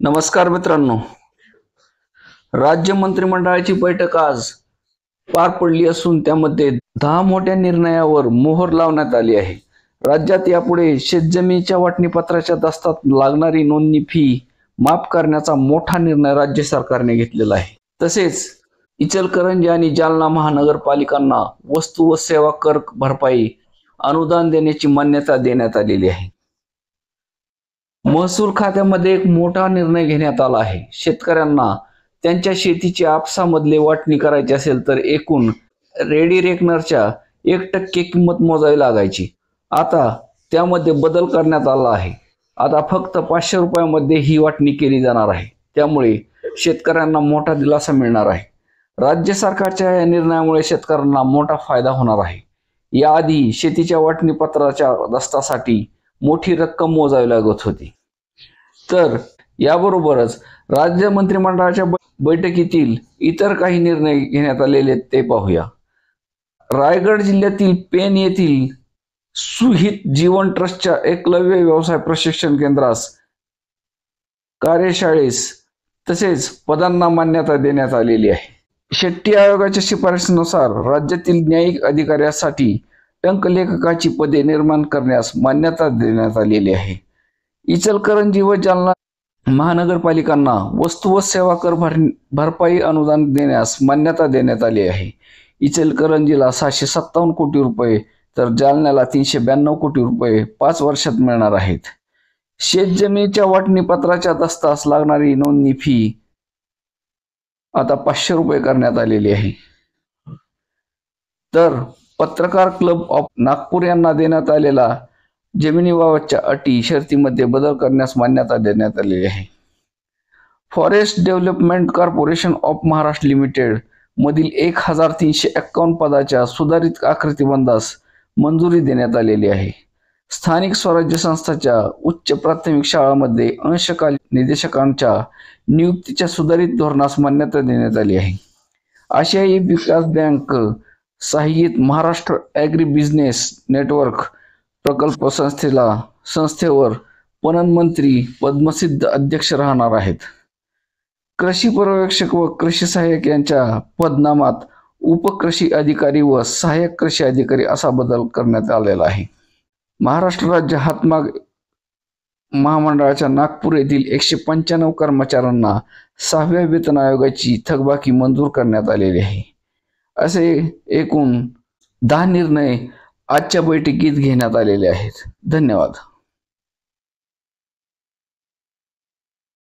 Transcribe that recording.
नमस्कार मित्रांनो, राज्य मंत्रिमंडळाची बैठक आज पार पडली असून त्यामध्ये 10 मोठ्या निर्णयावर मोहर लावण्यात आली आहे. राज्यात यापुढे शेतजमिनीच्या वाटणीपत्राच्या दस्तात लागणारी नोंदणी फी माफ करण्याचा मोठा निर्णय राज्य सरकारने घेतलेला आहे. तसेच इचलकरंजी आणि जालना महानगरपालिकांना वस्तू व सेवा कर भरपाई अनुदान देण्याची मान्यता देण्यात आलेली आहे. महसूल खात्यामध्ये एक मोठा निर्णय घेण्यात आला आहे. शेतकऱ्यांना त्यांच्या शेतीची आपसामधले वाटणी करायची असेल तर एकूण रेडी रेकनरच्या 1% किंमत मोजावी लागायची. आता त्यामध्ये बदल करण्यात आला आहे. आता फक्त 500 रुपयामध्ये ही वाटणी केली जाणार आहे. त्यामुळे शेतकऱ्यांना मोठा दिलासा मिळणार आहे. राज्य सरकारच्या या निर्णयामुळे शेतकऱ्यांना मोठा फायदा होणार आहे. याआधी शेतीच्या वाटणीपत्राच्या दस्तासाठी मोठी रक्कम मोजावी लागत होती. तर याबरोबरच राज्य मंत्रिमंडळाच्या बैठकीतील इतर काही निर्णय घेण्यात आलेले ते पाहूया. रायगड जिल्ह्यातील पेण येथील सुहित जीवन ट्रस्टच्या एकलव्य व्यवसाय प्रशिक्षण केंद्रास कार्यशाळेस तसेच पदांना मान्यता देण्यात आलेली आहे. शेट्टी आयोगाच्या शिफारसीनुसार राज्यातील न्यायिक अधिकाऱ्यासाठी टंकलेखकाची पदे निर्माण करण्यास मान्यता देण्यात आलेली आहे. इचलकरंजी व जालना महानगरपालिकांना वस्तू व सेवा कर भरपाई अनुदान देण्यास मान्यता देण्यात आली आहे. इचलकरंजीला 757 कोटी रुपये तर जालन्याला 392 कोटी रुपये 5 वर्षात मिळणार आहेत. शेतजमिनीच्या वाटणीपत्राच्या दस्तास लागणारी नोंदणी फी आता 500 रुपये करण्यात आलेली आहे. तर पत्रकार क्लब ऑफ नागपूर यांना देण्यात आलेला जमिनीबाबतच्या अटी शर्तीमध्ये बदल करण्यास मान्यता देण्यात आलेली आहे. Forest development corporation of Maharashtra limited मधील 1351 पदाच्या सुधारित आकृतीबंधास मंजुरी देण्यात आलेली आहे. स्थानिक स्वराज्य संस्थांच्या उच्च प्राथमिक शाळांमध्ये अंशकालीन निदेशकांच्या नियुक्तीच्या सुधारित धोरणास मान्यता देण्यात आली आहे. आशियाई विकास बँक सहाय्यित महाराष्ट्र ॲग्री बिझनेस नेटवर्क प्रकल्प संस्थेवर पणन मंत्री पद्मसिद्ध अध्यक्ष राहणार आहेत. कृषी पर्यवेक्षक व कृषी सहाय्यक यांच्या पदनामात उपकृषी अधिकारी व सहाय्यक कृषी अधिकारी असा बदल करण्यात आलेला आहे. महाराष्ट्र राज्य हातमाग महामंडळाच्या नागपूर येथील 195 कर्मचाऱ्यांना 6व्या वेतन आयोगाची थकबाकी मंजूर करण्यात आलेली आहे. असे एकूण 10 निर्णय आजच्या बैठकीत घेण्यात आलेले आहेत. धन्यवाद.